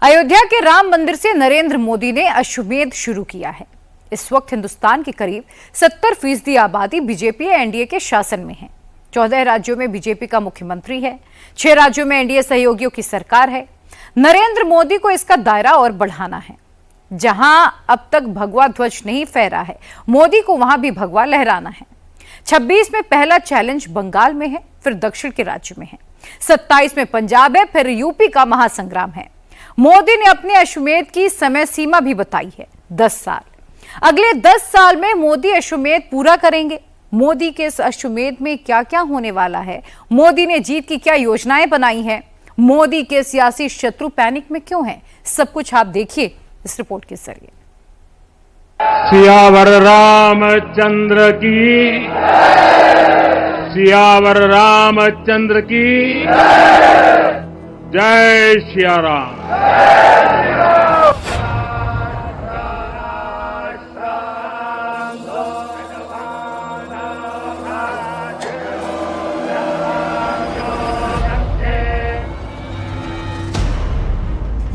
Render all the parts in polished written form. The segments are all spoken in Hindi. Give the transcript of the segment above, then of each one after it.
अयोध्या के राम मंदिर से नरेंद्र मोदी ने अश्वमेध शुरू किया है। इस वक्त हिंदुस्तान की करीब 70% आबादी बीजेपी या एनडीए के शासन में है। 14 राज्यों में बीजेपी का मुख्यमंत्री है, 6 राज्यों में एनडीए सहयोगियों की सरकार है। नरेंद्र मोदी को इसका दायरा और बढ़ाना है। जहां अब तक भगवा ध्वज नहीं फहरा है, मोदी को वहां भी भगवा लहराना है। 26 में पहला चैलेंज बंगाल में है, फिर दक्षिण के राज्य में है। 27 में पंजाब है, फिर यूपी का महासंग्राम है। मोदी ने अपने अश्वमेध की समय सीमा भी बताई है, 10 साल। अगले 10 साल में मोदी अश्वमेध पूरा करेंगे। मोदी के इस अश्वमेध में क्या क्या होने वाला है, मोदी ने जीत की क्या योजनाएं बनाई हैं, मोदी के सियासी शत्रु पैनिक में क्यों हैं, सब कुछ आप देखिए इस रिपोर्ट के जरिए। सियावर रामचंद्र की, सियावर रामचंद्र की जय सिया राम।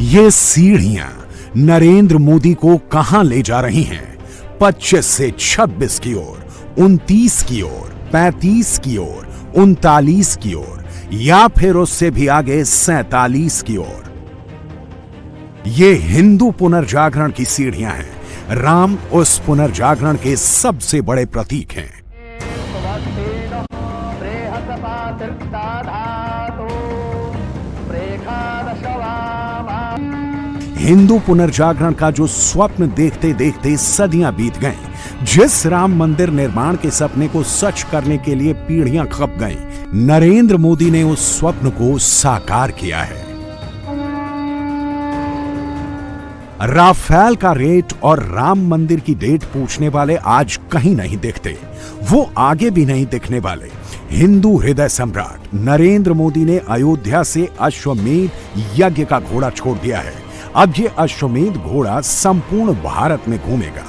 ये सीढ़ियां नरेंद्र मोदी को कहां ले जा रही हैं? 25 से 26 की ओर, 29 की ओर, 35 की ओर, 39 की ओर, या फिर उससे भी आगे 47 की ओर। ये हिंदू पुनर्जागरण की सीढ़ियां हैं। राम उस पुनर्जागरण के सबसे बड़े प्रतीक हैं। हिंदू पुनर्जागरण का जो स्वप्न देखते देखते सदियां बीत गईं, जिस राम मंदिर निर्माण के सपने को सच करने के लिए पीढ़ियां खप गईं, नरेंद्र मोदी ने उस स्वप्न को साकार किया है। राफेल का रेट और राम मंदिर की डेट पूछने वाले आज कहीं नहीं दिखते, वो आगे भी नहीं दिखने वाले। हिंदू हृदय सम्राट नरेंद्र मोदी ने अयोध्या से अश्वमेध यज्ञ का घोड़ा छोड़ दिया है। अब ये अश्वमेध घोड़ा संपूर्ण भारत में घूमेगा।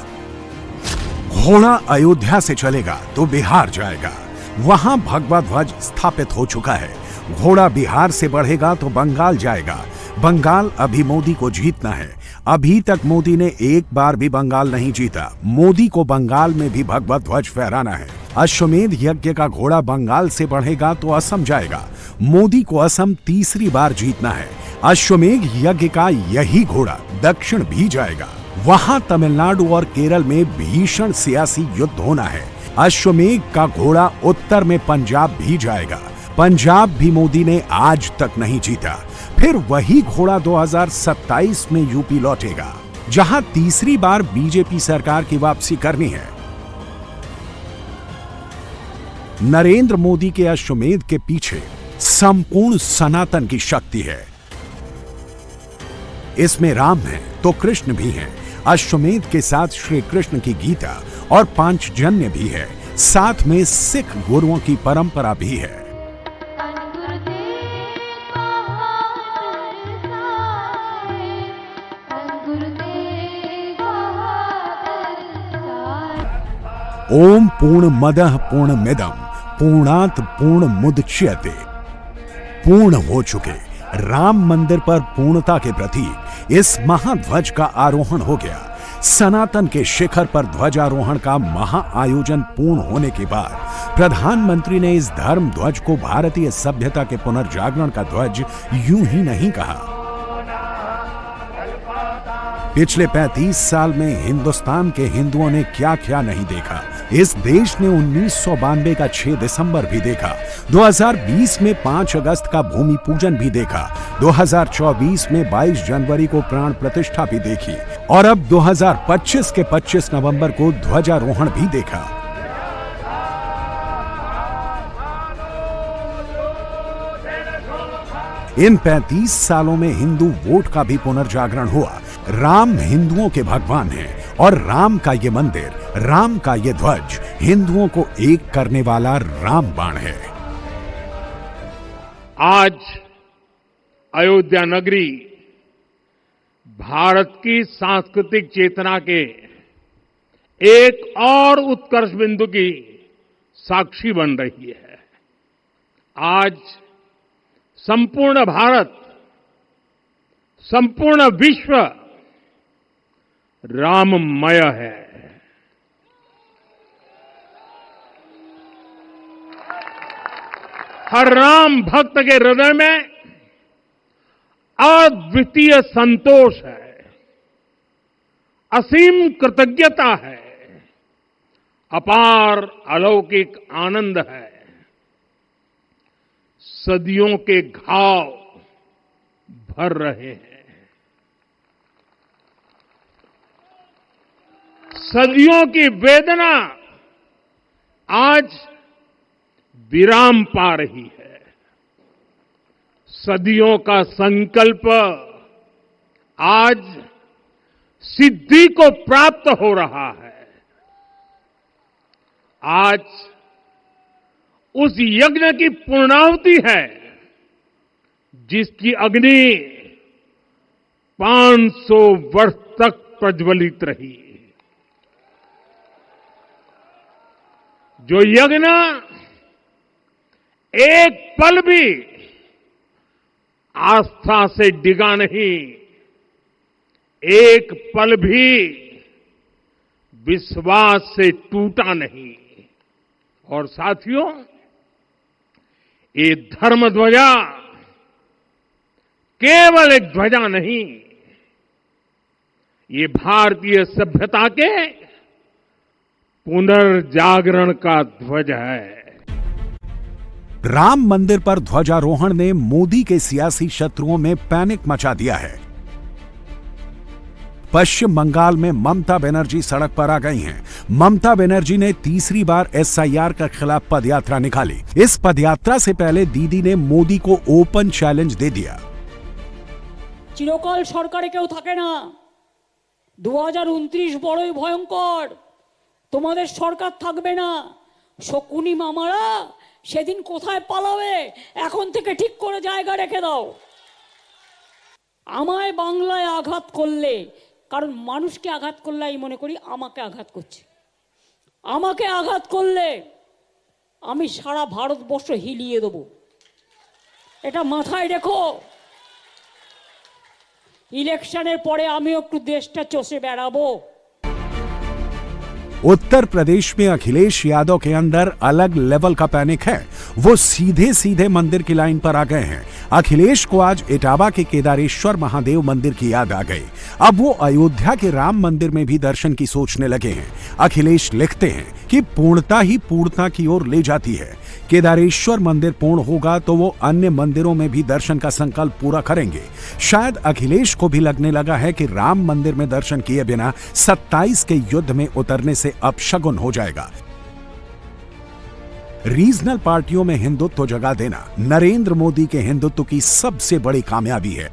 घोड़ा अयोध्या से चलेगा तो बिहार जाएगा, वहां भगवा ध्वज स्थापित हो चुका है। घोड़ा बिहार से बढ़ेगा तो बंगाल जाएगा। बंगाल अभी मोदी को जीतना है। अभी तक मोदी ने एक बार भी बंगाल नहीं जीता। मोदी को बंगाल में भी भगवा ध्वज फहराना है। अश्वमेध यज्ञ का घोड़ा बंगाल से बढ़ेगा तो असम जाएगा। मोदी को असम तीसरी बार जीतना है। अश्वमेध यज्ञ का यही घोड़ा दक्षिण भी जाएगा। वहां तमिलनाडु और केरल में भीषण सियासी युद्ध होना है। अश्वमेध का घोड़ा उत्तर में पंजाब भी जाएगा। पंजाब भी मोदी ने आज तक नहीं जीता। फिर वही घोड़ा 2027 में यूपी लौटेगा, जहां तीसरी बार बीजेपी सरकार की वापसी करनी है। नरेंद्र मोदी के अश्वमेध के पीछे संपूर्ण सनातन की शक्ति है। इसमें राम है तो कृष्ण भी हैं। अश्वमेध के साथ श्री कृष्ण की गीता और पांचजन्य भी है। साथ में सिख गुरुओं की परंपरा भी है। ओम पूर्णमदः पूर्णमिदं पूर्णात् पूर्णमुदच्यते। पूर्ण हो चुके राम मंदिर पर पूर्णता के प्रतीक इस महाध्वज का आरोहण हो गया। सनातन के शिखर पर ध्वजारोहण का महाआयोजन पूर्ण होने के बाद प्रधानमंत्री ने इस धर्म ध्वज को भारतीय सभ्यता के पुनर्जागरण का ध्वज यूं ही नहीं कहा। पिछले 35 साल में हिंदुस्तान के हिंदुओं ने क्या क्या नहीं देखा। इस देश ने 1992 का 6 दिसंबर भी देखा, 2020 में 5 अगस्त का भूमि पूजन भी देखा, 2024 में 22 जनवरी को प्राण प्रतिष्ठा भी देखी और अब 2025 के 25 नवंबर को ध्वजारोहण भी देखा। इन 35 सालों में हिंदू वोट का भी पुनर्जागरण हुआ। राम हिंदुओं के भगवान हैं और राम का ये मंदिर, राम का ये ध्वज हिंदुओं को एक करने वाला राम बाण है। आज अयोध्या नगरी भारत की सांस्कृतिक चेतना के एक और उत्कर्ष बिंदु की साक्षी बन रही है। आज संपूर्ण भारत संपूर्ण विश्व राममय है। हर राम भक्त के हृदय में अद्वितीय संतोष है, असीम कृतज्ञता है, अपार अलौकिक आनंद है। सदियों के घाव भर रहे हैं, सदियों की वेदना आज विराम पा रही है, सदियों का संकल्प आज सिद्धि को प्राप्त हो रहा है। आज उस यज्ञ की पूर्णाहुति है जिसकी अग्नि 500 वर्ष तक प्रज्वलित रही, जो यज्ञ एक पल भी आस्था से डिगा नहीं, एक पल भी विश्वास से टूटा नहीं। और साथियों, ये धर्म ध्वजा केवल एक ध्वजा नहीं, ये भारतीय सभ्यता के पुनर्जागरण का ध्वज है। राम मंदिर पर ध्वजारोहण ने मोदी के सियासी शत्रुओं में पैनिक मचा दिया है। पश्चिम बंगाल में ममता बनर्जी सड़क पर आ गई हैं। ममता बनर्जी ने तीसरी बार एसआईआर के खिलाफ पदयात्रा निकाली। इस पदयात्रा से पहले दीदी ने मोदी को ओपन चैलेंज दे दिया। চিরকাল সরকারে কেউ থাকে না, 2029 বড়ই ভয়ঙ্কর, তোমাদের সরকার থাকবে না। শকুনি মামারা সেদিন কোথায় পালাবে, এখন থেকে ঠিক করে জায়গা রেখে দাও। আমায় বাংলায় আঘাত করলে, কারণ মানুষকে আঘাত করলে আমি মনে করি আমাকে আঘাত করছে, আমাকে আঘাত করলে আমি সারা ভারতবর্ষ হিলিয়ে দেব, এটা মাথায় রেখো। ইলেকশনের পরে আমিও একটু দেশটা চষে বেড়াবো। उत्तर प्रदेश में अखिलेश यादव के अंदर अलग लेवल का पैनिक है। वो सीधे सीधे मंदिर की लाइन पर आ गए हैं। अखिलेश को आज इटावा के केदारेश्वर महादेव मंदिर की याद आ गई। अब वो अयोध्या के राम मंदिर में भी दर्शन की सोचने लगे हैं। अखिलेश लिखते हैं कि पूर्णता ही पूर्णता की ओर ले जाती है। केदारेश्वर मंदिर पूर्ण होगा तो वो अन्य मंदिरों में भी दर्शन का संकल्प पूरा करेंगे। शायद अखिलेश को भी लगने लगा है कि राम मंदिर में दर्शन किए बिना 27 के युद्ध में उतरने से अपशगुन हो जाएगा। रीजनल पार्टियों में हिंदुत्व जगा देना नरेंद्र मोदी के हिंदुत्व की सबसे बड़ी कामयाबी है।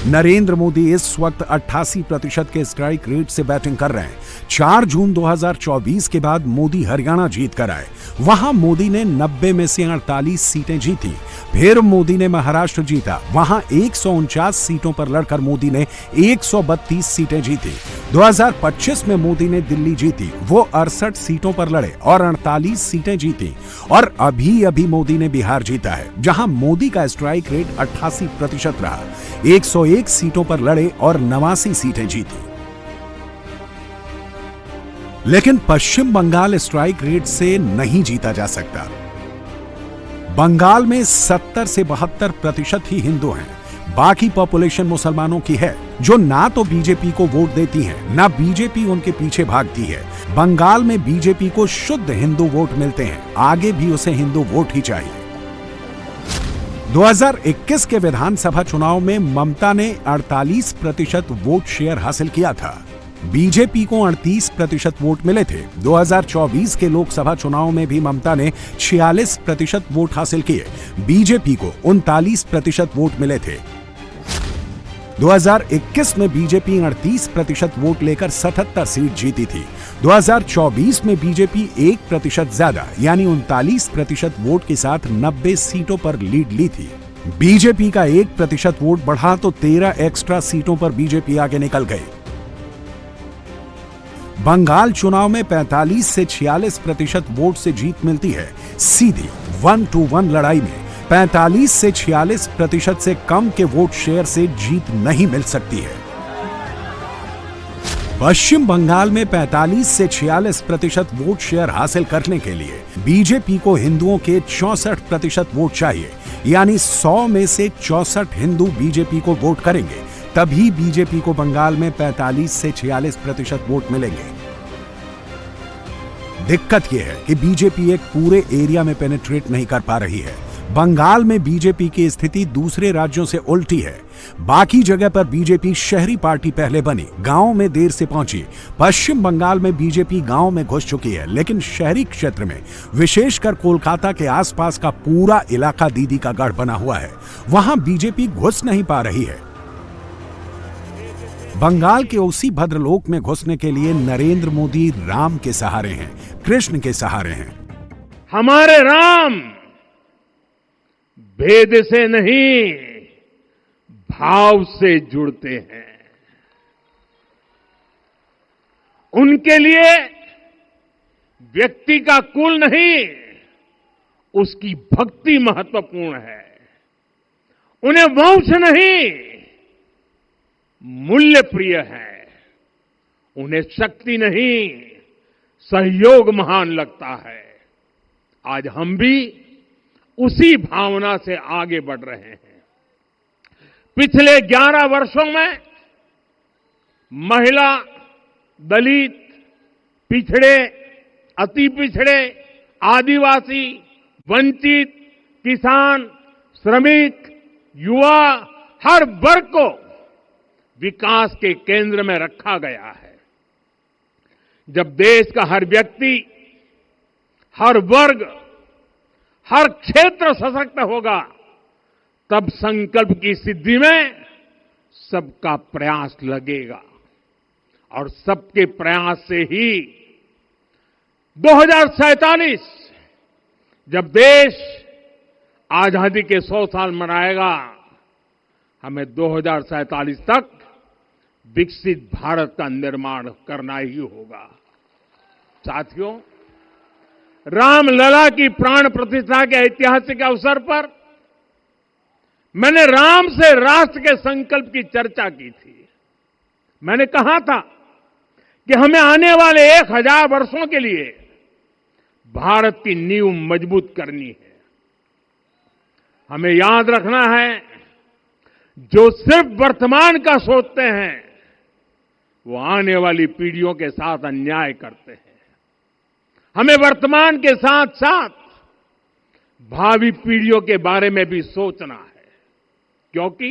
नरेंद्र मोदी इस वक्त 88% के स्ट्राइक रेट से बैटिंग कर रहे हैं। 4 जून 2024 के बाद मोदी हरियाणा जीत कर आए। वहां मोदी ने 90 में से 48 सीटें जीती। फिर मोदी ने महाराष्ट्र जीता, वहां 149 सीटों पर लड़कर मोदी ने 132 सीटें जीती। 2025 में मोदी ने दिल्ली जीती, वो 68 सीटों पर लड़े और 48 सीटें जीती। और अभी अभी मोदी ने बिहार जीता है, जहां मोदी का स्ट्राइक रेट 88% रहा। 101 सीटों पर लड़े और 89 सीटें जीती। लेकिन पश्चिम बंगाल स्ट्राइक रेट से नहीं जीता जा सकता। बंगाल में 70 से 72% ही हिंदू हैं। बाकी पॉपुलेशन मुसलमानों की है, जो ना तो बीजेपी को वोट देती है, ना बीजेपी उनके पीछे भागती है। बंगाल में बीजेपी को शुद्ध हिंदू वोट मिलते हैं, आगे भी उसे हिंदू वोट ही चाहिए। 2021 के विधानसभा चुनाव में ममता ने 48% वोट शेयर हासिल किया था। बीजेपी को 38% वोट मिले थे। 2024 के लोकसभा चुनाव में भी ममता ने 46% वोट हासिल किए। बीजेपी को 39% वोट मिले थे। 2021 में बीजेपी 38% वोट लेकर 77 सीट जीती थी। 2024 में बीजेपी 1% ज्यादा यानी 39% वोट के साथ 90 सीटों पर लीड ली थी। बीजेपी का 1% वोट बढ़ा तो 13 एक्स्ट्रा सीटों पर बीजेपी आगे निकल गई। बंगाल चुनाव में 45 से 46% वोट से जीत मिलती है। सीधी 1-to-1 लड़ाई में 45 से 46% से कम के वोट शेयर से जीत नहीं मिल सकती है। पश्चिम बंगाल में 45 से 46% वोट शेयर हासिल करने के लिए बीजेपी को हिंदुओं के 64% वोट चाहिए, यानी 100 में से 64 हिंदू बीजेपी को वोट करेंगे, तभी बीजेपी को बंगाल में 45 से 46% वोट मिलेंगे। दिक्कत यह है कि बीजेपी एक पूरे एरिया में पेनिट्रेट नहीं कर पा रही है। बंगाल में बीजेपी की स्थिति दूसरे राज्यों से उल्टी है। बाकी जगह पर बीजेपी शहरी पार्टी पहले बनी, गांव में देर से पहुंची। पश्चिम बंगाल में बीजेपी गांव में घुस चुकी है, लेकिन शहरी क्षेत्र में, विशेषकर कोलकाता के आसपास का पूरा इलाका दीदी का गढ़ बना हुआ है, वहां बीजेपी घुस नहीं पा रही है। बंगाल के उसी भद्रलोक में घुसने के लिए नरेंद्र मोदी राम के सहारे हैं, कृष्ण के सहारे हैं। हमारे राम भेद से नहीं, भाव से जुड़ते हैं। उनके लिए व्यक्ति का कुल नहीं, उसकी भक्ति महत्वपूर्ण है। उन्हें वंश नहीं, मूल्य प्रिय है। उन्हें शक्ति नहीं, सहयोग महान लगता है। आज हम भी उसी भावना से आगे बढ़ रहे हैं। पिछले 11 वर्षों में महिला, दलित, पिछड़े, अति पिछड़े, आदिवासी, वंचित, किसान, श्रमिक, युवा, हर वर्ग को विकास के केंद्र में रखा गया है। जब देश का हर व्यक्ति, हर वर्ग, हर क्षेत्र सशक्त होगा, तब संकल्प की सिद्धि में सबका प्रयास लगेगा। और सबके प्रयास से ही 2047 जब देश आजादी के 100 साल मनाएगा, हमें 2047 तक विकसित भारत का निर्माण करना ही होगा। साथियों, रामलला की प्राण प्रतिष्ठा के ऐतिहासिक अवसर पर मैंने राम से राष्ट्र के संकल्प की चर्चा की थी। मैंने कहा था कि हमें आने वाले 1000 वर्षों के लिए भारत की नींव मजबूत करनी है। हमें याद रखना है, जो सिर्फ वर्तमान का सोचते हैं, वो आने वाली पीढ़ियों के साथ अन्याय करते हैं। हमें वर्तमान के साथ साथ भावी पीढ़ियों के बारे में भी सोचना है, क्योंकि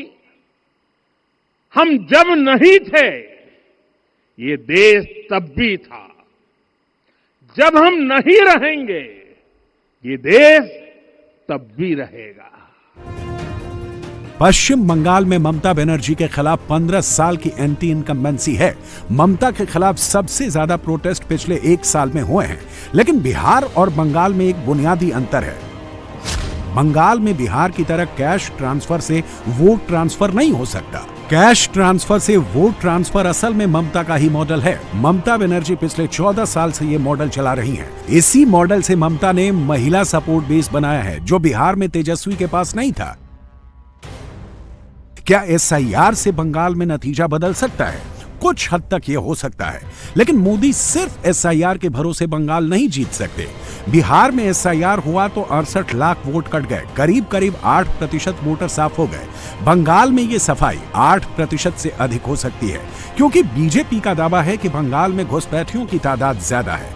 हम जब नहीं थे, ये देश तब भी था। जब हम नहीं रहेंगे, ये देश तब भी रहेगा। पश्चिम बंगाल में ममता बनर्जी के खिलाफ 15 साल की एंटी इनकम्बेंसी है। ममता के खिलाफ सबसे ज्यादा प्रोटेस्ट पिछले 1 साल में हुए हैं। लेकिन बिहार और बंगाल में एक बुनियादी अंतर है। बंगाल में बिहार की तरह कैश ट्रांसफर से वोट ट्रांसफर नहीं हो सकता। कैश ट्रांसफर से वोट ट्रांसफर असल में ममता का ही मॉडल है। ममता बनर्जी पिछले 14 साल से ये मॉडल चला रही हैं। इसी मॉडल से ममता ने महिला सपोर्ट बेस बनाया है, जो बिहार में तेजस्वी के पास नहीं था। क्या एसआईआर से बंगाल में नतीजा बदल सकता है? कुछ हद तक यह हो सकता है, लेकिन मोदी सिर्फ एसआईआर के भरोसे बंगाल नहीं जीत सकते। बिहार में एसआईआर हुआ तो 68 लाख वोट कट गए, करीब करीब 8% वोटर साफ हो गए। बंगाल में यह सफाई 8% से अधिक हो सकती है, क्योंकि बीजेपी का दावा है कि बंगाल में घुसपैठियों की तादाद ज्यादा है।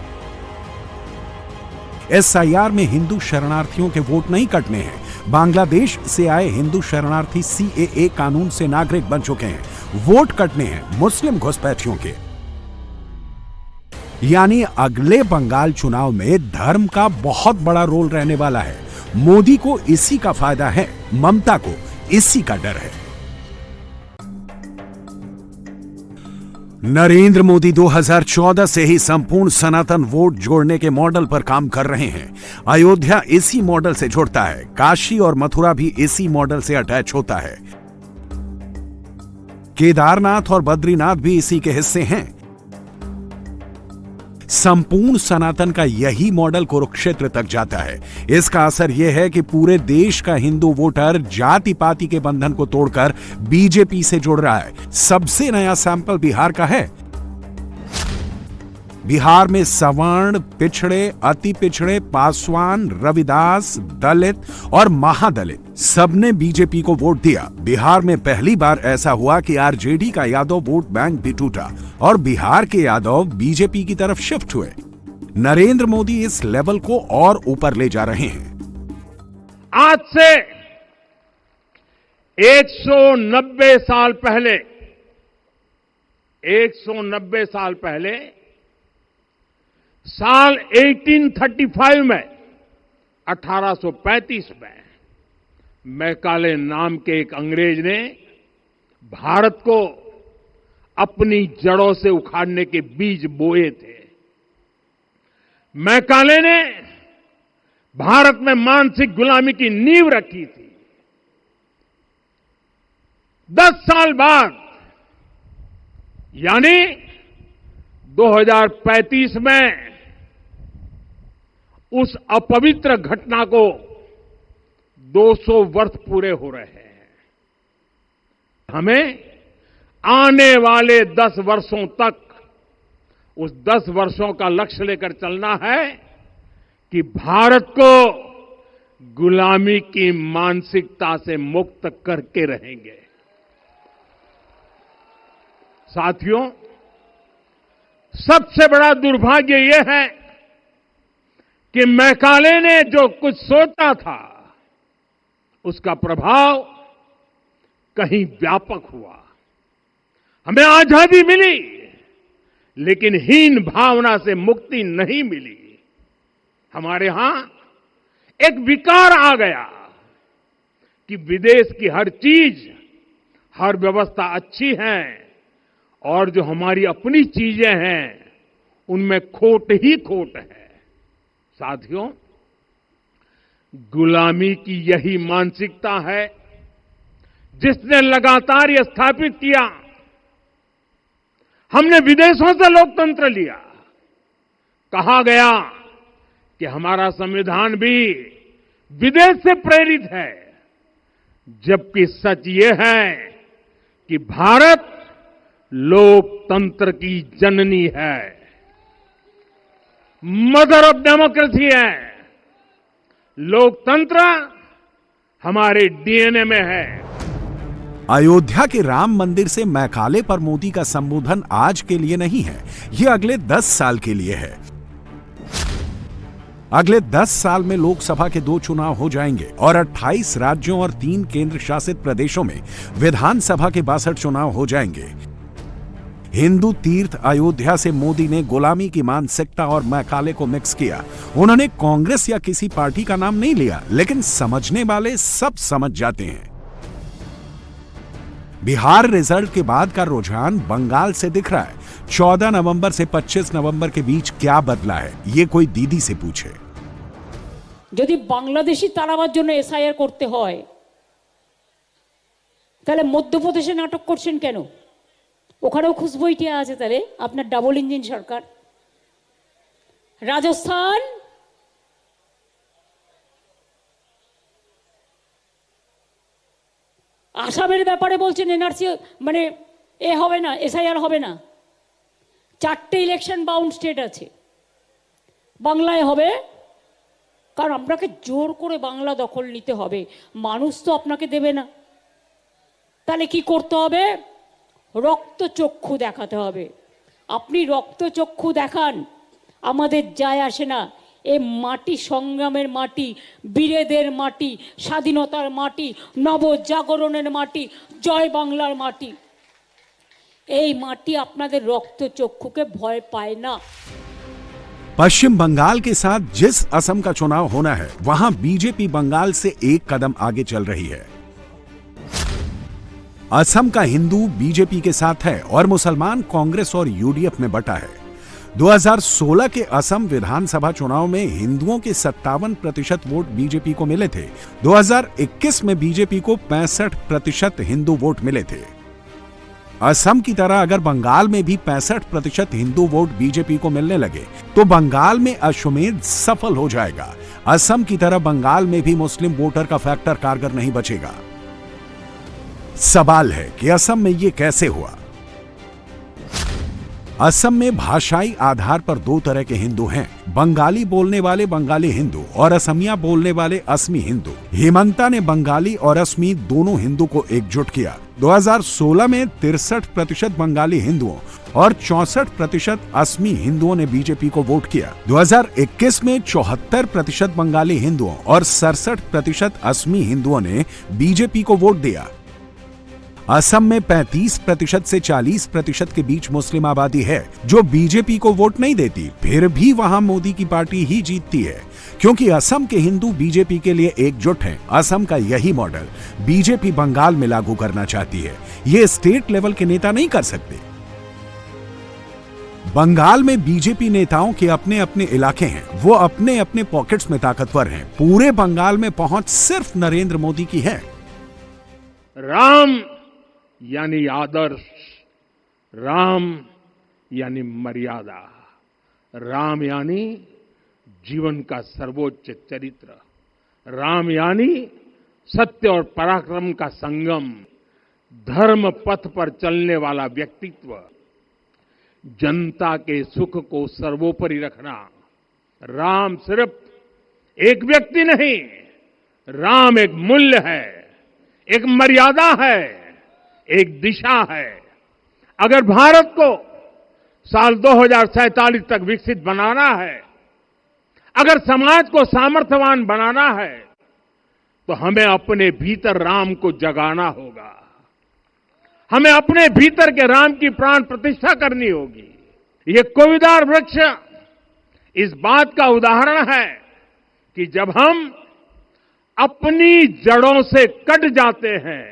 एसआईआर में हिंदू शरणार्थियों के वोट नहीं कटने हैं। बांग्लादेश से आए हिंदू शरणार्थी सीएए कानून से नागरिक बन चुके हैं। वोट कटने हैं मुस्लिम घुसपैठियों के। यानी अगले बंगाल चुनाव में धर्म का बहुत बड़ा रोल रहने वाला है। मोदी को इसी का फायदा है, ममता को इसी का डर है। नरेंद्र मोदी 2014 से ही संपूर्ण सनातन वोट जोड़ने के मॉडल पर काम कर रहे हैं। अयोध्या इसी मॉडल से जुड़ता है, काशी और मथुरा भी इसी मॉडल से अटैच होता है। केदारनाथ और बद्रीनाथ भी इसी के हिस्से हैं। संपूर्ण सनातन का यही मॉडल कुरुक्षेत्र तक जाता है। इसका असर यह है कि पूरे देश का हिंदू वोटर जाति पाति के बंधन को तोड़कर बीजेपी से जुड़ रहा है। सबसे नया सैंपल बिहार का है। बिहार में सवर्ण, पिछड़े, अति पिछड़े, पासवान, रविदास, दलित और महादलित सबने बीजेपी को वोट दिया। बिहार में पहली बार ऐसा हुआ कि आरजेडी का यादव वोट बैंक भी टूटा और बिहार के यादव बीजेपी की तरफ शिफ्ट हुए। नरेंद्र मोदी इस लेवल को और ऊपर ले जा रहे हैं। आज से 190 साल पहले 190 साल पहले साल 1835 में 1835 में मैकाले नाम के एक अंग्रेज ने भारत को अपनी जड़ों से उखाड़ने के बीज बोए थे। मैकाले ने भारत में मानसिक गुलामी की नींव रखी थी। 10 साल बाद यानी 2035 में उस अपवित्र घटना को 200 वर्ष पूरे हो रहे हैं। हमें आने वाले 10 वर्षों तक उस 10 वर्षों का लक्ष्य लेकर चलना है कि भारत को गुलामी की मानसिकता से मुक्त करके रहेंगे। साथियों, सबसे बड़ा दुर्भाग्य यह है कि मैकाले ने जो कुछ सोचा था उसका प्रभाव कहीं व्यापक हुआ। हमें आजादी मिली लेकिन हीन भावना से मुक्ति नहीं मिली। हमारे यहां एक विकार आ गया कि विदेश की हर चीज, हर व्यवस्था अच्छी है और जो हमारी अपनी चीजें हैं उनमें खोट ही खोट है। साथियों, गुलामी की यही मानसिकता है जिसने लगातार यह स्थापित किया। हमने विदेशों से लोकतंत्र लिया। कहा गया कि हमारा संविधान भी विदेश से प्रेरित है, जबकि सच ये है कि भारत लोकतंत्र की जननी है, मदर ऑफ डेमोक्रेसी है। लोकतंत्र हमारे डीएनए में है। अयोध्या के राम मंदिर से मैकाले पर मोदी का संबोधन आज के लिए नहीं है, यह अगले 10 साल के लिए है। अगले 10 साल में लोकसभा के 2 चुनाव हो जाएंगे और 28 राज्यों और 3 केंद्र शासित प्रदेशों में विधानसभा के 62 चुनाव हो जाएंगे। हिंदू तीर्थ अयोध्या से मोदी ने गुलामी की मानसिकता और मैकाले को मिक्स किया। उन्होंने कांग्रेस या किसी पार्टी का नाम नहीं लिया, लेकिन समझने वाले सब समझ जाते हैं। बिहार रिजल्ट के बाद का रुझान बंगाल से दिख रहा है। 14 नवंबर से 25 नवंबर के बीच क्या बदला है, ये कोई दीदी से पूछे। যদি বাংলাদেশি তাড়াবার জন্য এসআইআর করতে হয় তাহলে মধ্যপ্রদেশে নাটক করছেন কেন? ওখানেও খুশবইটিয়া আছে, তাহলে আপনার ডাবল ইঞ্জিন সরকার। রাজস্থান, আসামের ব্যাপারে বলছেন এনআরসি মানে এ হবে না, এসআইআর হবে না। 4টে ইলেকশন বাউন্ড স্টেট আছে। বাংলায় হবে, কারণ আপনাকে জোর করে বাংলা দখল নিতে হবে, মানুষ তো আপনাকে দেবে না। তাহলে কি করতে হবে? রক্তচক্ষু দেখাতে হবে। আপনি রক্তচক্ষু দেখান, আমাদের যায় আসে না। এ মাটি সংগ্রামের মাটি, বীরেদের মাটি, স্বাধীনতার মাটি, নবজাগরণের মাটি, জয় বাংলার মাটি। এই মাটি আপনাদের রক্তচক্ষুকে ভয় পায় না। पश्चिम बंगाल के साथ जिस असम का चुनाव होना है, वहां बीजेपी बंगाल से एक कदम आगे चल रही है। असम का हिंदू बीजेपी के साथ है और मुसलमान कांग्रेस और यूडीएफ में बटा है। 2016 के असम विधानसभा चुनाव में हिंदुओं के 57% वोट बीजेपी को मिले थे। 2021 में बीजेपी को 65% हिंदू वोट मिले थे। असम की तरह अगर बंगाल में भी 65% हिंदू वोट बीजेपी को मिलने लगे तो बंगाल में अश्वमेध सफल हो जाएगा। असम की तरह बंगाल में भी मुस्लिम वोटर का फैक्टर कारगर नहीं बचेगा। सवाल है कि असम में यह कैसे हुआ। असम में भाषाई आधार पर दो तरह के हिंदू हैं, बंगाली बोलने वाले बंगाली हिंदू और असमिया बोलने वाले असमी हिंदू। हिमंता ने बंगाली और असमी दोनों हिंदू को एकजुट किया। 2016 में 63% बंगाली हिंदुओं और 64% असमी हिंदुओं ने बीजेपी को वोट किया। 2021 में 74% बंगाली हिंदुओं और 67% असमी हिंदुओं ने बीजेपी को वोट दिया। असम में 35% से 40% के बीच मुस्लिम आबादी है जो बीजेपी को वोट नहीं देती, फिर भी वहां मोदी की पार्टी ही जीतती है क्योंकि असम के हिंदू बीजेपी के लिए एकजुट हैं। असम का यही मॉडल बीजेपी बंगाल में लागू करना चाहती है। ये स्टेट लेवल के नेता नहीं कर सकते। बंगाल में बीजेपी नेताओं के अपने अपने इलाके हैं, वो अपने अपने पॉकेट्स में ताकतवर हैं। पूरे बंगाल में पहुंच सिर्फ नरेंद्र मोदी की है। राम यानी आदर्श, राम यानी मर्यादा, राम यानी जीवन का सर्वोच्च चरित्र, राम यानी सत्य और पराक्रम का संगम, धर्म पथ पर चलने वाला व्यक्तित्व, जनता के सुख को सर्वोपरि रखना। राम सिर्फ एक व्यक्ति नहीं, राम एक मूल्य है, एक मर्यादा है, एक दिशा है। अगर भारत को साल 2047 तक विकसित बनाना है, अगर समाज को सामर्थ्यवान बनाना है, तो हमें अपने भीतर राम को जगाना होगा। हमें अपने भीतर के राम की प्राण प्रतिष्ठा करनी होगी। ये कोविदार वृक्ष इस बात का उदाहरण है कि जब हम अपनी जड़ों से कट जाते हैं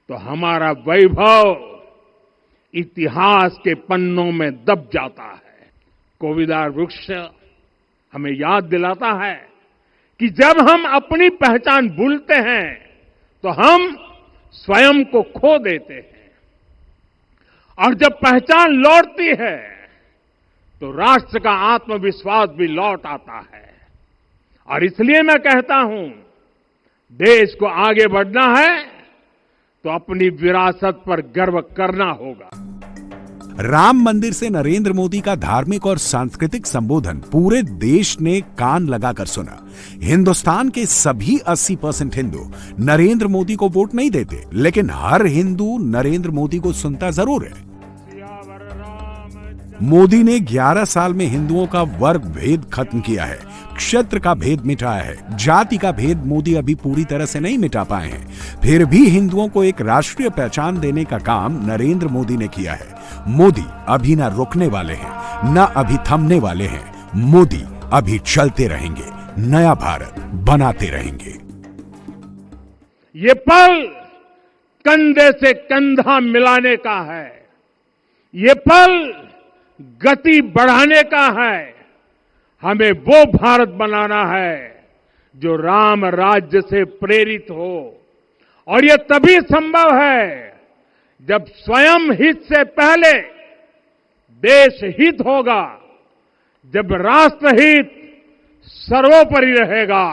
तो हमारा वैभव इतिहास के पन्नों में दब जाता है। कोविदार वृक्ष हमें याद दिलाता है कि जब हम अपनी पहचान भूलते हैं तो हम स्वयं को खो देते हैं, और जब पहचान लौटती है तो राष्ट्र का आत्मविश्वास भी लौट आता है। और इसलिए मैं कहता हूं, देश को आगे बढ़ना है तो अपनी विरासत पर गर्व करना होगा। राम मंदिर से नरेंद्र मोदी का धार्मिक और सांस्कृतिक संबोधन पूरे देश ने कान लगाकर सुना। हिंदुस्तान के सभी 80% हिंदू नरेंद्र मोदी को वोट नहीं देते, लेकिन हर हिंदू नरेंद्र मोदी को सुनता जरूर है। मोदी ने 11 साल में हिंदुओं का वर्ग भेद खत्म किया है, क्षेत्र का भेद मिटाया है, जाति का भेद मोदी अभी पूरी तरह से नहीं मिटा पाए हैं। फिर भी हिंदुओं को एक राष्ट्रीय पहचान देने का काम नरेंद्र मोदी ने किया है। मोदी अभी ना रुकने वाले हैं, ना अभी थमने वाले हैं। मोदी अभी चलते रहेंगे, नया भारत बनाते रहेंगे। ये पल कंधे से कंधा मिलाने का है, ये पल गति बढ़ाने का है। हमें वो भारत बनाना है जो राम राज्य से प्रेरित हो, और ये तभी संभव है जब स्वयं हित से पहले देश हित होगा, जब राष्ट्र हित सर्वोपरि रहेगा।